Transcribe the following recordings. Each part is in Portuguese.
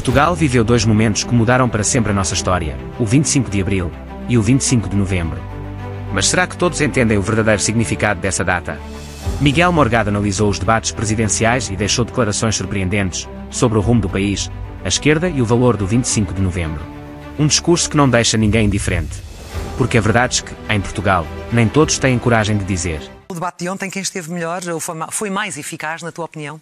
Portugal viveu dois momentos que mudaram para sempre a nossa história, o 25 de Abril e o 25 de Novembro. Mas será que todos entendem o verdadeiro significado dessa data? Miguel Morgado analisou os debates presidenciais e deixou declarações surpreendentes sobre o rumo do país, a esquerda e o valor do 25 de Novembro. Um discurso que não deixa ninguém indiferente. Porque é verdade que, em Portugal, nem todos têm coragem de dizer. O debate de ontem, quem esteve melhor ou foi mais eficaz, na tua opinião?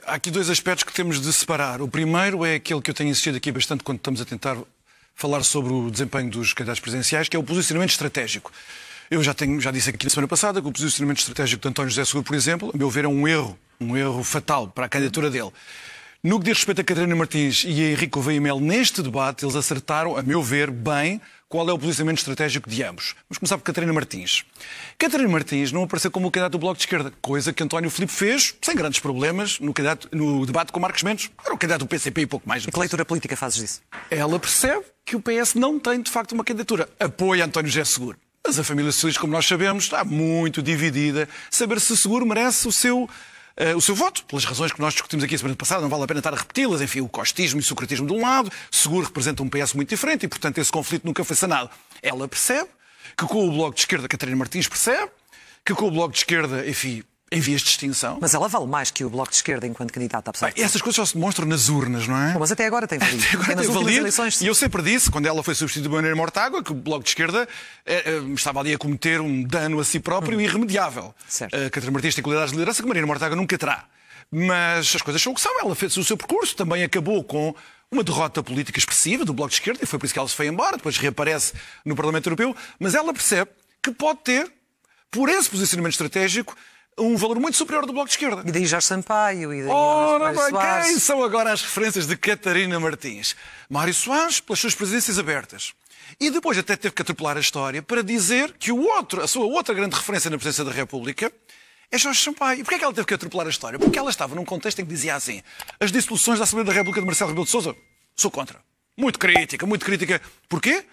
Há aqui dois aspectos que temos de separar. O primeiro é aquele que eu tenho insistido aqui bastante quando estamos a tentar falar sobre o desempenho dos candidatos presidenciais, que é o posicionamento estratégico. Eu já disse aqui na semana passada que o posicionamento estratégico de António José Seguro, por exemplo, a meu ver, é um erro fatal para a candidatura dele. No que diz respeito a Catarina Martins e a Henrique Gouveia e Melo, neste debate, eles acertaram, a meu ver, bem qual é o posicionamento estratégico de ambos. Vamos começar por Catarina Martins. Catarina Martins não apareceu como o candidato do Bloco de Esquerda, coisa que António Filipe fez, sem grandes problemas, no debate com Marcos Mendes. Era o candidato do PCP e pouco mais. E que leitura política fazes disso? Ela percebe que o PS não tem, de facto, uma candidatura. Apoia António José Seguro. Mas a família socialista, como nós sabemos, está muito dividida. Saber se Seguro merece o seu voto, pelas razões que nós discutimos aqui a semana passada, não vale a pena estar a repeti-las. Enfim, o costismo e o socratismo de um lado, Seguro representa um PS muito diferente e, portanto, esse conflito nunca foi sanado. Ela percebe que com o Bloco de Esquerda, Catarina Martins percebe que com o Bloco de Esquerda, enfim, em vias de extinção. Mas ela vale mais que o Bloco de Esquerda enquanto candidata, apesar de... Essas coisas só se demonstram nas urnas, não é? Mas até agora tem valido. Até agora nas últimas eleições. E eu sempre disse, quando ela foi substituída por Manuel Mortágua, que o Bloco de Esquerda estava ali a cometer um dano a si próprio irremediável. Catarina Martins tem qualidades de liderança que Manuel Mortágua nunca terá. Mas as coisas são o que são. Ela fez o seu percurso, também acabou com uma derrota política expressiva do Bloco de Esquerda, e foi por isso que ela se foi embora, depois reaparece no Parlamento Europeu, mas ela percebe que pode ter, por esse posicionamento estratégico, um valor muito superior do Bloco de Esquerda. E daí Jorge Sampaio, e daí Mário Soares. Quem são agora as referências de Catarina Martins? Mário Soares, pelas suas presidências abertas. E depois até teve que atropelar a história para dizer que a sua outra grande referência na presidência da República é Jorge Sampaio. E porquê é que ela teve que atropelar a história? Porque ela estava num contexto em que dizia assim: as dissoluções da Assembleia da República de Marcelo Rebelo de Sousa, sou contra. Muito crítica, muito crítica. Porquê?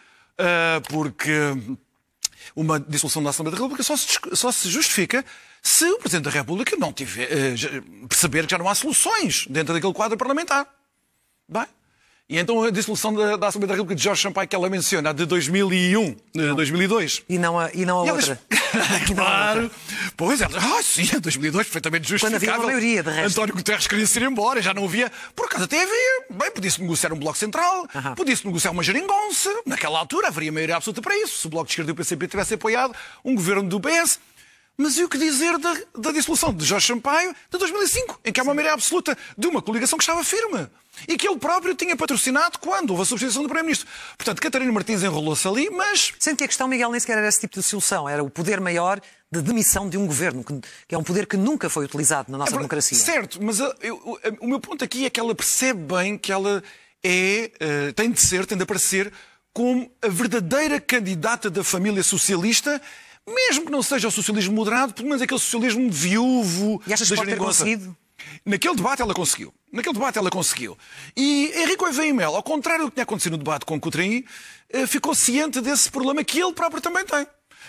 Porque uma dissolução da Assembleia da República só se justifica se o Presidente da República não tiver, perceber que já não há soluções dentro daquele quadro parlamentar. Bem, e então a dissolução da Assembleia da República de Jorge Sampaio, que ela menciona, a de 2001, 2002. E não a outra. Claro. Pois é, sim, em 2002, perfeitamente justificável. Quando havia uma maioria, de resto. António Guterres queria-se ir embora, já não havia. Por acaso até havia. Bem, podia-se negociar um Bloco Central, podia-se negociar uma geringonça. Naquela altura haveria maioria absoluta para isso. Se o Bloco de Esquerda e o PCP tivessem apoiado um governo do PS. Mas e o que dizer da dissolução de Jorge Sampaio de 2005, em que há uma maioria absoluta de uma coligação que estava firme e que ele próprio tinha patrocinado quando houve a substituição do Primeiro-Ministro. Portanto, Catarina Martins enrolou-se ali, mas... Sendo que a questão, Miguel, nem sequer era esse tipo de solução. Era o poder maior de demissão de um governo, que é um poder que nunca foi utilizado na nossa democracia. Certo, mas o meu ponto aqui é que ela percebe bem que ela tem de aparecer como a verdadeira candidata da família socialista, mesmo que não seja o socialismo moderado, pelo menos aquele socialismo viúvo. E achas que pode ter conseguido? Naquele debate ela conseguiu. E Henrique Gouveia e Melo, ao contrário do que tinha acontecido no debate com o Coutrinho, ficou ciente desse problema que ele próprio também tem.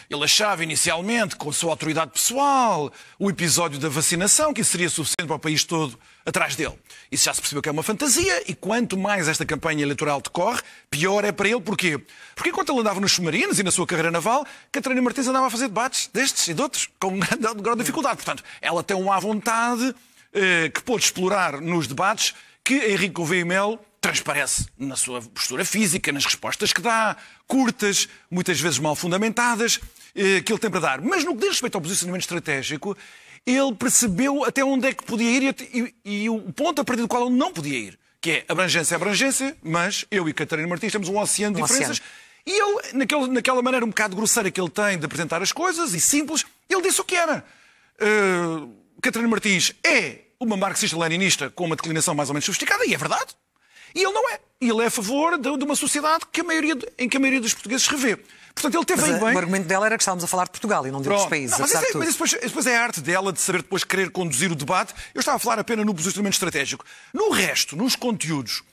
Ele achava inicialmente, com a sua autoridade pessoal, o episódio da vacinação, que isso seria suficiente para o país todo atrás dele. Isso já se percebeu que é uma fantasia, e quanto mais esta campanha eleitoral decorre, pior é para ele. Porquê? Porque enquanto ele andava nos submarinos e na sua carreira naval, Catarina Martins andava a fazer debates destes e de outros, com grande dificuldade. Portanto, ela tem uma à vontade que pôde explorar nos debates que Henrique Gouveia e Melo transparece na sua postura física, nas respostas que dá, curtas, muitas vezes mal fundamentadas, que ele tem para dar. Mas no que diz respeito ao posicionamento estratégico, ele percebeu até onde é que podia ir e o ponto a partir do qual ele não podia ir, que é abrangência, mas eu e Catarina Martins temos um oceano de diferenças. E ele, naquela maneira um bocado grosseira que ele tem de apresentar as coisas, e simples, ele disse o que era. Catarina Martins é uma marxista-leninista com uma declinação mais ou menos sofisticada, e é verdade. E ele não é. Ele é a favor de uma sociedade em que a maioria dos portugueses se revê. Portanto, ele teve bem. O argumento dela era que estávamos a falar de Portugal e não de outros países. Mas depois é a arte dela de saber depois querer conduzir o debate. Eu estava a falar apenas no posicionamento estratégico. No resto, nos conteúdos,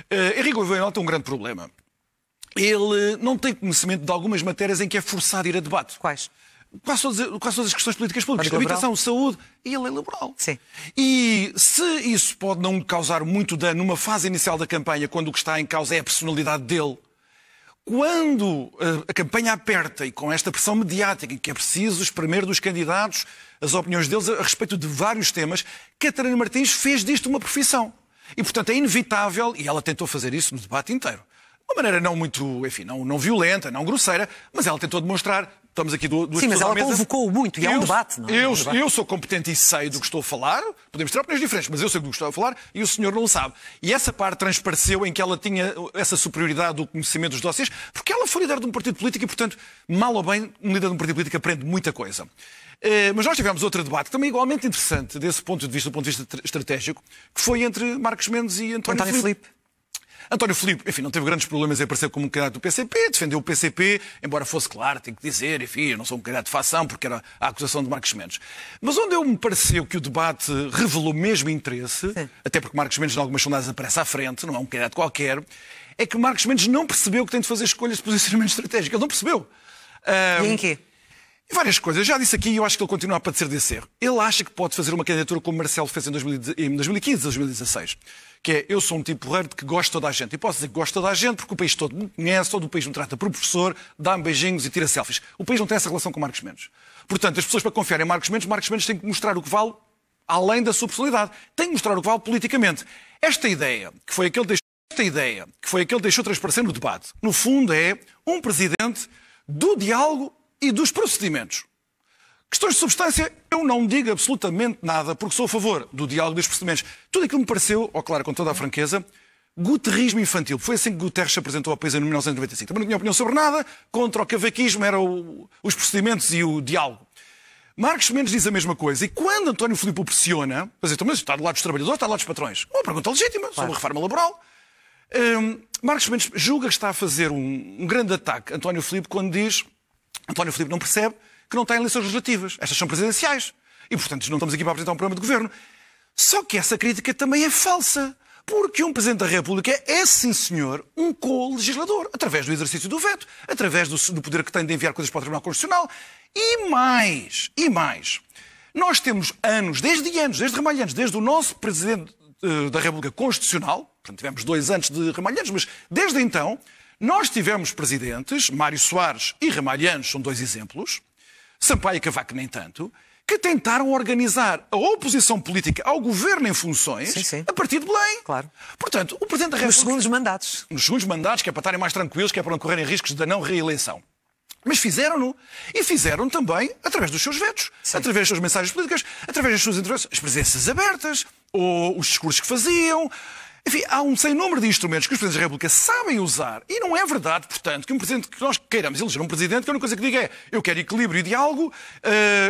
Henrique Gouveia e Melo tem um grande problema. Ele não tem conhecimento de algumas matérias em que é forçado a ir a debate. Quais? quase todas as questões políticas públicas. Habitação, saúde e a lei laboral. Sim. E se isso pode não causar muito dano numa fase inicial da campanha, quando o que está em causa é a personalidade dele, quando a campanha aperta e com esta pressão mediática em que é preciso espremer dos candidatos as opiniões deles a respeito de vários temas, Catarina Martins fez disto uma profissão. E, portanto, é inevitável, e ela tentou fazer isso no debate inteiro. De uma maneira não muito, enfim, não violenta, não grosseira, mas ela tentou demonstrar. Estamos aqui duas Sim, mas pessoas à ela mesa. convocou muito, e é um debate. Não é? Eu sou competente e sei do que estou a falar, podemos ter opiniões diferentes, mas eu sei do que estou a falar e o senhor não o sabe. E essa parte transpareceu em que ela tinha essa superioridade do conhecimento dos dossiês, porque ela foi líder de um partido político e, portanto, mal ou bem, um líder de um partido político aprende muita coisa. Mas nós tivemos outro debate, também igualmente interessante, desse ponto de vista, do ponto de vista estratégico, que foi entre Marcos Mendes e António Filipe. António Filipe, enfim, não teve grandes problemas em aparecer como um candidato do PCP, defendeu o PCP, embora fosse claro, tenho que dizer, enfim, eu não sou um candidato de facção, porque era a acusação de Marcos Mendes. Mas onde me pareceu que o debate revelou mesmo interesse, até porque Marcos Mendes, em algumas sondagens, aparece à frente, não é um candidato qualquer, é que Marcos Mendes não percebeu que tem de fazer escolhas de posicionamento estratégico. Ele não percebeu. E em quê? Várias coisas. Já disse aqui e eu acho que ele continua a padecer desse erro. Ele acha que pode fazer uma candidatura como Marcelo fez em 2015, 2016. Que é, eu sou um tipo porreiro de que gosto de toda a gente. E posso dizer que gosto de toda a gente porque o país todo me conhece, todo o país me trata por professor, dá-me beijinhos e tira selfies. O país não tem essa relação com Marcos Mendes. Portanto, as pessoas para confiarem em Marcos Mendes têm que mostrar o que vale além da sua personalidade. Tem que mostrar o que vale politicamente. Esta ideia, que foi a que ele deixou transparecer no debate, no fundo é um presidente do diálogo e dos procedimentos. Questões de substância, eu não digo absolutamente nada, porque sou a favor do diálogo e dos procedimentos. Tudo aquilo me pareceu, claro, com toda a franqueza, guterrismo infantil. Foi assim que Guterres se apresentou ao país em 1995. Também não tinha opinião sobre nada, contra o cavaquismo, eram os procedimentos e o diálogo. Marcos Mendes diz a mesma coisa, e quando António Filipe o pressiona, mas está do lado dos trabalhadores, está do lado dos patrões. Uma pergunta legítima sobre a reforma laboral. Marcos Mendes julga que está a fazer um grande ataque a António Filipe quando diz António Filipe não percebe que não tem eleições legislativas. Estas são presidenciais. E, portanto, não estamos aqui para apresentar um programa de governo. Só que essa crítica também é falsa. Porque um Presidente da República é, sim senhor, um co-legislador. Através do exercício do veto, através do poder que tem de enviar coisas para o Tribunal Constitucional. E mais. Nós temos anos, desde Ramalhianos, desde o nosso Presidente da República Constitucional, portanto, tivemos 2 anos de Ramalhianos, mas desde então, nós tivemos presidentes, Mário Soares e Ramalhianos são 2 exemplos, Sampaio e Cavaco nem tanto, que tentaram organizar a oposição política ao governo em funções a partir de Belém. Claro. Portanto, o Presidente da República... Nos segundos mandatos. Nos segundos mandatos, que é para estarem mais tranquilos, que é para não correrem riscos da não reeleição. Mas fizeram-no. E fizeram também através dos seus vetos, através das suas mensagens políticas, através das suas intervenções, as presenças abertas, ou os discursos que faziam... Enfim, há um sem número de instrumentos que os Presidentes da República sabem usar e não é verdade, portanto, que um Presidente que nós queiramos eleger um Presidente, que a única coisa que diga é eu quero equilíbrio e diálogo,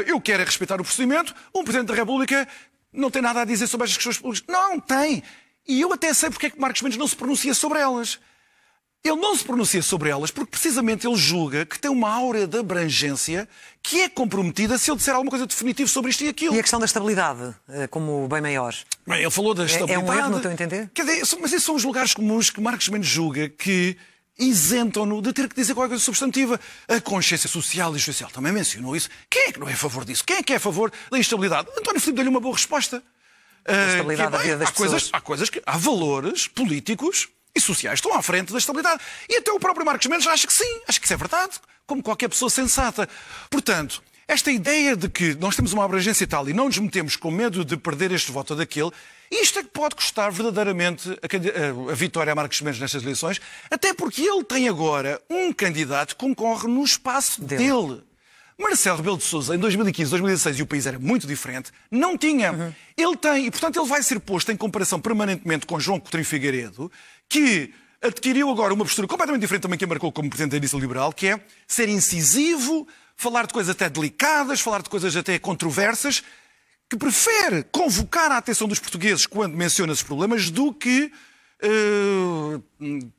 eu quero respeitar o procedimento, um Presidente da República não tem nada a dizer sobre estas questões públicas. Não tem. E eu até sei porque é que Marcos Mendes não se pronuncia sobre elas. Ele não se pronuncia sobre elas porque precisamente ele julga que tem uma aura de abrangência que é comprometida se ele disser alguma coisa definitiva sobre isto e aquilo. E a questão da estabilidade, como bem maior? Bem, ele falou da estabilidade. É um erro, no teu entender? Quer dizer, mas esses são os lugares comuns que Marcos Mendes julga que isentam-no de ter que dizer qualquer coisa substantiva. A consciência social e judicial também mencionou isso. Quem é que não é a favor disso? Quem é que é a favor da instabilidade? António Filipe deu-lhe uma boa resposta. A estabilidade da vida das pessoas. Há valores políticos e sociais que estão à frente da estabilidade. E até o próprio Marcos Mendes acha que sim, acha que isso é verdade, como qualquer pessoa sensata. Portanto, esta ideia de que nós temos uma abrangência e tal e não nos metemos com medo de perder este voto ou daquele, isto é que pode custar verdadeiramente a vitória a Marcos Mendes nestas eleições, até porque ele tem agora um candidato que concorre no espaço dele. Marcelo Rebelo de Sousa, em 2015, 2016, e o país era muito diferente, não tinha. Ele tem, e portanto ele vai ser posto em comparação permanentemente com João Coutinho Figueiredo, que adquiriu agora uma postura completamente diferente também que a marcou como Presidente da Iniciativa Liberal, que é ser incisivo, falar de coisas até delicadas, falar de coisas até controversas, que prefere convocar a atenção dos portugueses quando menciona esses problemas do que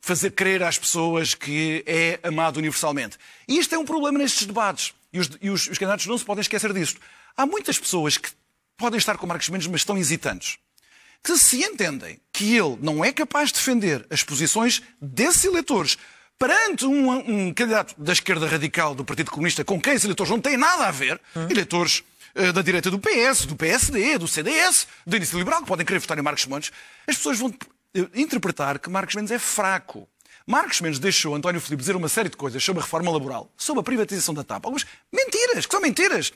fazer crer às pessoas que é amado universalmente. E isto é um problema nestes debates. E os candidatos não se podem esquecer disso. Há muitas pessoas que podem estar com Marcos Mendes, mas estão hesitantes. Que se entendem que ele não é capaz de defender as posições desses eleitores perante um candidato da esquerda radical do Partido Comunista com quem os eleitores não têm nada a ver, eleitores da direita do PS, do PSD, do CDS, da Iniciativa Liberal, que podem querer votar em Marcos Mendes, as pessoas vão interpretar que Marcos Mendes é fraco. Marcos Mendes deixou António Filipe dizer uma série de coisas sobre a reforma laboral, sobre a privatização da TAP. Algumas mentiras, que são mentiras.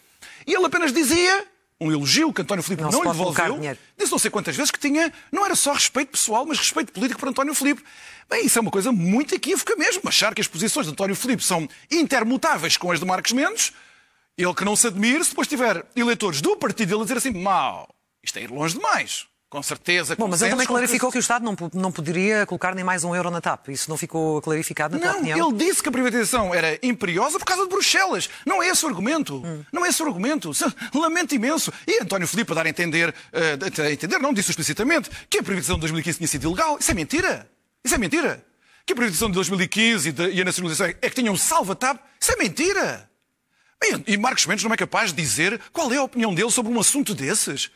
E ele apenas dizia, um elogio que António Filipe não lhe devolveu, disse não sei quantas vezes que tinha, não era só respeito pessoal, mas respeito político para António Filipe. Bem, isso é uma coisa muito equívoca mesmo. Achar que as posições de António Filipe são intermutáveis com as de Marcos Mendes, ele que não se admire, se depois tiver eleitores do partido, ele dizer assim, mau, isto é ir longe demais. Com certeza. Bom, mas ele também clarificou que o Estado não poderia colocar nem mais €1 na TAP. Isso não ficou clarificado na tua opinião? Não, ele disse que a privatização era imperiosa por causa de Bruxelas. Não é esse o argumento. Não é esse o argumento. Lamento imenso. E António Filipe a dar a entender, não disse explicitamente, que a privatização de 2015 tinha sido ilegal. Isso é mentira. Isso é mentira. Que a privatização de 2015 e a nacionalização é que tinham salvo a TAP. Isso é mentira. E Marcos Mendes não é capaz de dizer qual é a opinião dele sobre um assunto desses.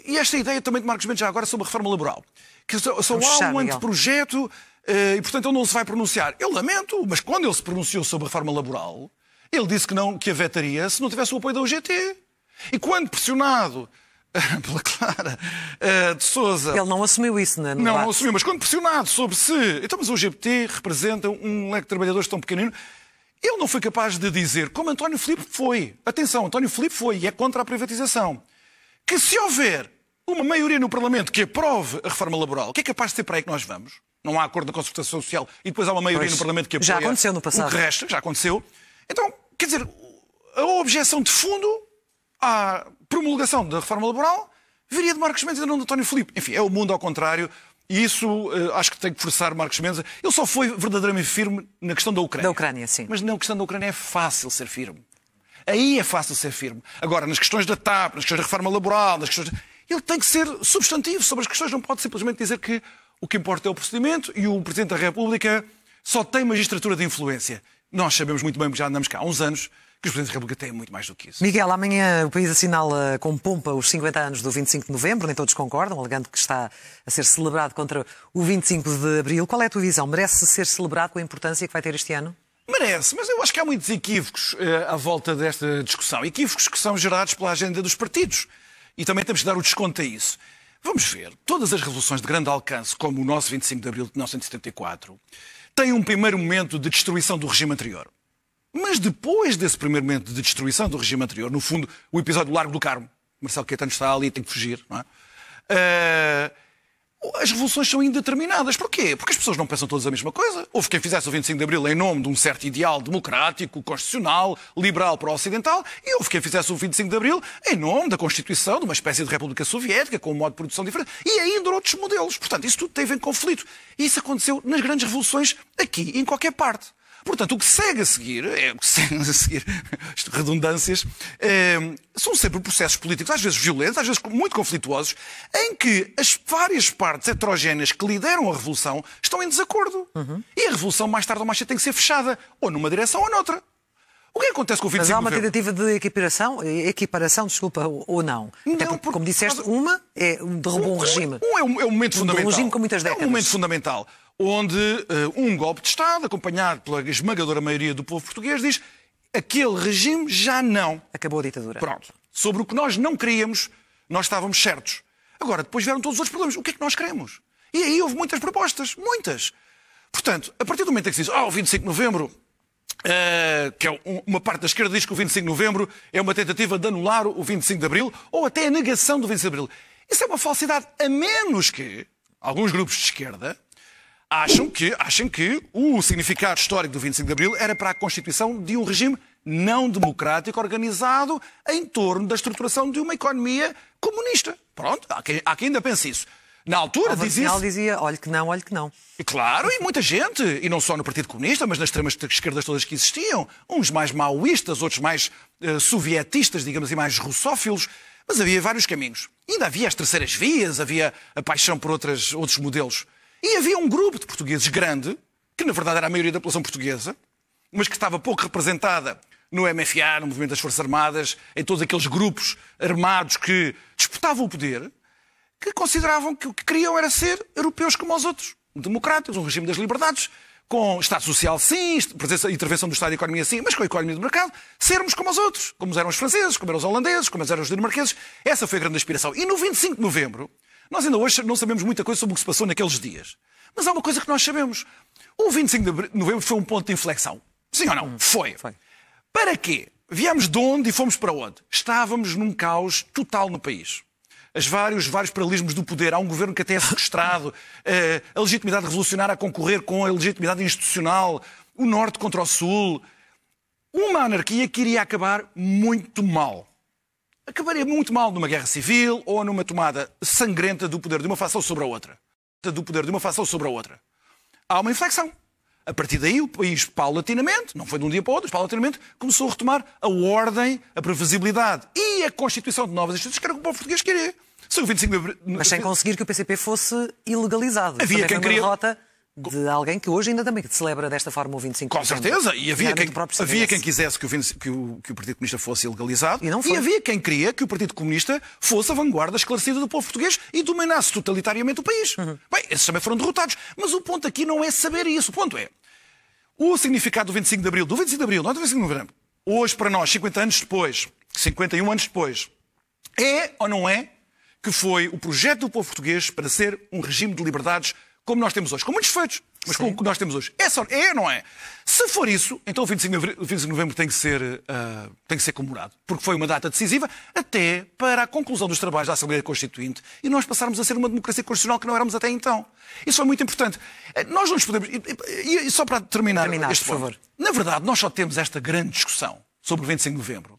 E esta ideia também de Marcos Mendes já agora sobre a reforma laboral. Que só há um anteprojeto e, portanto, ele não se vai pronunciar. Eu lamento, mas quando ele se pronunciou sobre a reforma laboral, ele disse que a vetaria se não tivesse o apoio da UGT. E quando pressionado pela Clara de Sousa... Ele não assumiu isso, não é? Não assumiu, mas quando pressionado sobre se... Então, mas o UGT representa um leque de trabalhadores tão pequenino... Ele não foi capaz de dizer, como António Filipe foi. Atenção, António Filipe foi e é contra a privatização. Que se houver uma maioria no Parlamento que aprove a reforma laboral, que é capaz de ser para aí que nós vamos, não há acordo da concertação social e depois há uma maioria no Parlamento que apoia já aconteceu no passado. O que resta, já aconteceu. Então, quer dizer, a objeção de fundo à promulgação da reforma laboral viria de Marcos Mendes e não de António Filipe. Enfim, é o mundo ao contrário. E isso acho que tem que forçar Marcos Mendes. Ele só foi verdadeiramente firme na questão da Ucrânia. Da Ucrânia, sim. Mas na questão da Ucrânia é fácil ser firme. Aí é fácil ser firme. Agora, nas questões da TAP, nas questões da reforma laboral, nas questões... ele tem que ser substantivo sobre as questões. Não pode simplesmente dizer que o que importa é o procedimento e o Presidente da República só tem magistratura de influência. Nós sabemos muito bem, porque já andamos cá há uns anos, que os Presidentes da República têm muito mais do que isso. Miguel, amanhã o país assinala com pompa os 50 anos do 25 de novembro, nem todos concordam, alegando que está a ser celebrado contra o 25 de abril. Qual é a tua visão? Merece ser celebrado com a importância que vai ter este ano? Merece, mas eu acho que há muitos equívocos à volta desta discussão. Equívocos que são gerados pela agenda dos partidos. E também temos de dar o desconto a isso. Vamos ver, todas as revoluções de grande alcance, como o nosso 25 de abril de 1974, têm um primeiro momento de destruição do regime anterior. Mas depois desse primeiro momento de destruição do regime anterior, no fundo, o episódio do Largo do Carmo, Marcelo Caetano está ali e tem que fugir, não é? As revoluções são indeterminadas. Porquê? Porque as pessoas não pensam todas a mesma coisa. Houve quem fizesse o 25 de Abril em nome de um certo ideal democrático, constitucional, liberal para o ocidental, e houve quem fizesse o 25 de Abril em nome da Constituição de uma espécie de República Soviética, com um modo de produção diferente, e ainda outros modelos. Portanto, isso tudo teve em conflito. E isso aconteceu nas grandes revoluções aqui, em qualquer parte. Portanto, o que segue a seguir, redundâncias, são sempre processos políticos, às vezes violentos, às vezes muito conflituosos, em que as várias partes heterogéneas que lideram a revolução estão em desacordo. E a revolução, mais tarde ou mais cedo, tem que ser fechada, ou numa direção ou noutra. O que acontece com o 25 Mas há uma de novembro? tentativa de equiparação, ou não? Até porque, como disseste, uma é derrubou um regime. É um momento fundamental. Um regime com muitas décadas. É um momento fundamental, onde um golpe de Estado, acompanhado pela esmagadora maioria do povo português, diz aquele regime já não. Acabou a ditadura. Pronto. Sobre o que nós não queríamos, nós estávamos certos. Agora, depois vieram todos os outros problemas. O que é que nós queremos? E aí houve muitas propostas. Muitas. Portanto, a partir do momento em que se diz o 25 de novembro... que é uma parte da esquerda diz que o 25 de novembro é uma tentativa de anular o 25 de abril ou até a negação do 25 de abril. Isso é uma falsidade, a menos que alguns grupos de esquerda achem que o significado histórico do 25 de abril era para a constituição de um regime não democrático organizado em torno da estruturação de uma economia comunista. Pronto, há quem ainda pense isso. Na altura dizia, olhe que não, olhe que não. E claro, e muita gente, e não só no Partido Comunista, mas nas extremas esquerdas todas que existiam, uns mais maoístas, outros mais sovietistas, digamos assim, mais russófilos, mas havia vários caminhos. E ainda havia as terceiras vias, havia a paixão por outros modelos. E havia um grupo de portugueses grande, que na verdade era a maioria da população portuguesa, mas que estava pouco representada no MFA, no Movimento das Forças Armadas, em todos aqueles grupos armados que disputavam o poder, que consideravam que o que queriam era ser europeus como os outros, democráticos, um regime das liberdades, com Estado Social sim, presença, intervenção do Estado e economia sim, mas com a economia do mercado, sermos como os outros, como eram os franceses, como eram os holandeses, como eram os dinamarqueses. Essa foi a grande aspiração. E no 25 de novembro, nós ainda hoje não sabemos muita coisa sobre o que se passou naqueles dias. Mas há uma coisa que nós sabemos. O 25 de novembro foi um ponto de inflexão. Sim ou não? Foi. Para quê? Viemos de onde e fomos para onde? Estávamos num caos total no país. Os vários paralelismos do poder. Há um governo que até é sequestrado, a legitimidade revolucionária a concorrer com a legitimidade institucional, o norte contra o sul. Uma anarquia que iria acabar muito mal. Acabaria muito mal numa guerra civil ou numa tomada sangrenta do poder de uma facção sobre a outra. Há uma inflexão. A partir daí, o país, paulatinamente, não foi de um dia para o outro, paulatinamente, começou a retomar a ordem, a previsibilidade e a constituição de novas instituições que era o povo português queria. Mas sem conseguir que o PCP fosse ilegalizado. Havia quem queria... derrota de alguém que hoje ainda também celebra desta forma o 25 de novembro. Com certeza. E havia quem quisesse que o Partido Comunista fosse ilegalizado. E havia quem queria que o Partido Comunista fosse a vanguarda esclarecida do povo português e dominasse totalitariamente o país. Bem, esses também foram derrotados. Mas o ponto aqui não é saber isso. O ponto é o significado do 25 de Abril. Do 25 de Abril, não é do 25 de Novembro. Hoje, para nós, 50 anos depois, 51 anos depois, é ou não é que foi o projeto do povo português para ser um regime de liberdades como nós temos hoje, com muitos defeitos, mas como nós temos hoje. É ou não é? Se for isso, então o 25 de novembro tem que ser comemorado, porque foi uma data decisiva até para a conclusão dos trabalhos da Assembleia Constituinte e nós passarmos a ser uma democracia constitucional que não éramos até então. Isso é muito importante. Nós não nos podemos... E só para terminar este ponto, por favor. Na verdade, nós só temos esta grande discussão sobre o 25 de novembro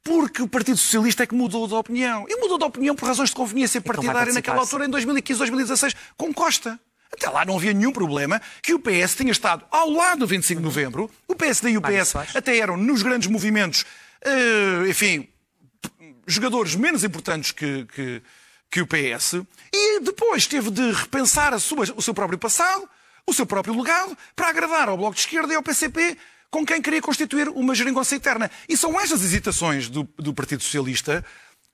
porque o Partido Socialista é que mudou de opinião. E mudou de opinião por razões de conveniência partidária naquela altura, em 2015, 2016, com Costa. Até lá não havia nenhum problema que o PS tinha estado ao lado do 25 de novembro. O PSD e o PS até eram, nos grandes movimentos, enfim, jogadores menos importantes que o PS. E depois teve de repensar o seu próprio passado, o seu próprio legado, para agradar ao Bloco de Esquerda e ao PCP, com quem queria constituir uma geringonça interna. E são estas hesitações do Partido Socialista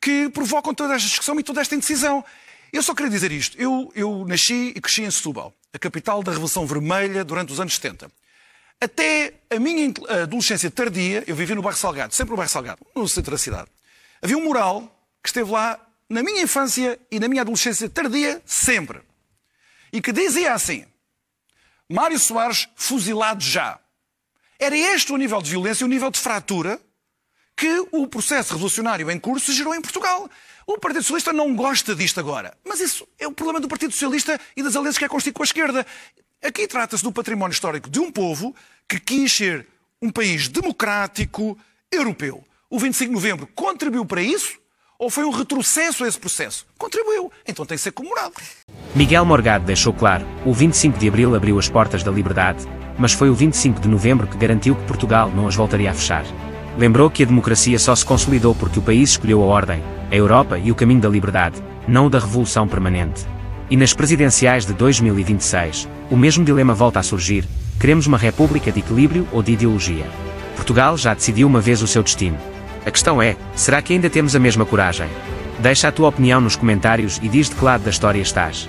que provocam toda esta discussão e toda esta indecisão. Eu só queria dizer isto. Eu nasci e cresci em Setúbal, a capital da Revolução Vermelha durante os anos 70. Até a minha adolescência tardia, eu vivi no bairro Salgado, sempre no bairro Salgado, no centro da cidade. Havia um mural que esteve lá na minha infância e na minha adolescência tardia, sempre. E que dizia assim: Mário Soares fuzilado já. Era este o nível de violência, o nível de fratura que o processo revolucionário em curso gerou em Portugal. O Partido Socialista não gosta disto agora. Mas isso é o problema do Partido Socialista e das alianças que é constituído com a esquerda. Aqui trata-se do património histórico de um povo que quis ser um país democrático, europeu. O 25 de novembro contribuiu para isso ou foi um retrocesso a esse processo? Contribuiu. Então tem que ser comemorado. Miguel Morgado deixou claro, o 25 de Abril abriu as portas da liberdade, mas foi o 25 de Novembro que garantiu que Portugal não as voltaria a fechar. Lembrou que a democracia só se consolidou porque o país escolheu a ordem, a Europa e o caminho da liberdade, não o da revolução permanente. E nas presidenciais de 2026, o mesmo dilema volta a surgir: queremos uma república de equilíbrio ou de ideologia? Portugal já decidiu uma vez o seu destino. A questão é, será que ainda temos a mesma coragem? Deixa a tua opinião nos comentários e diz de que lado da história estás.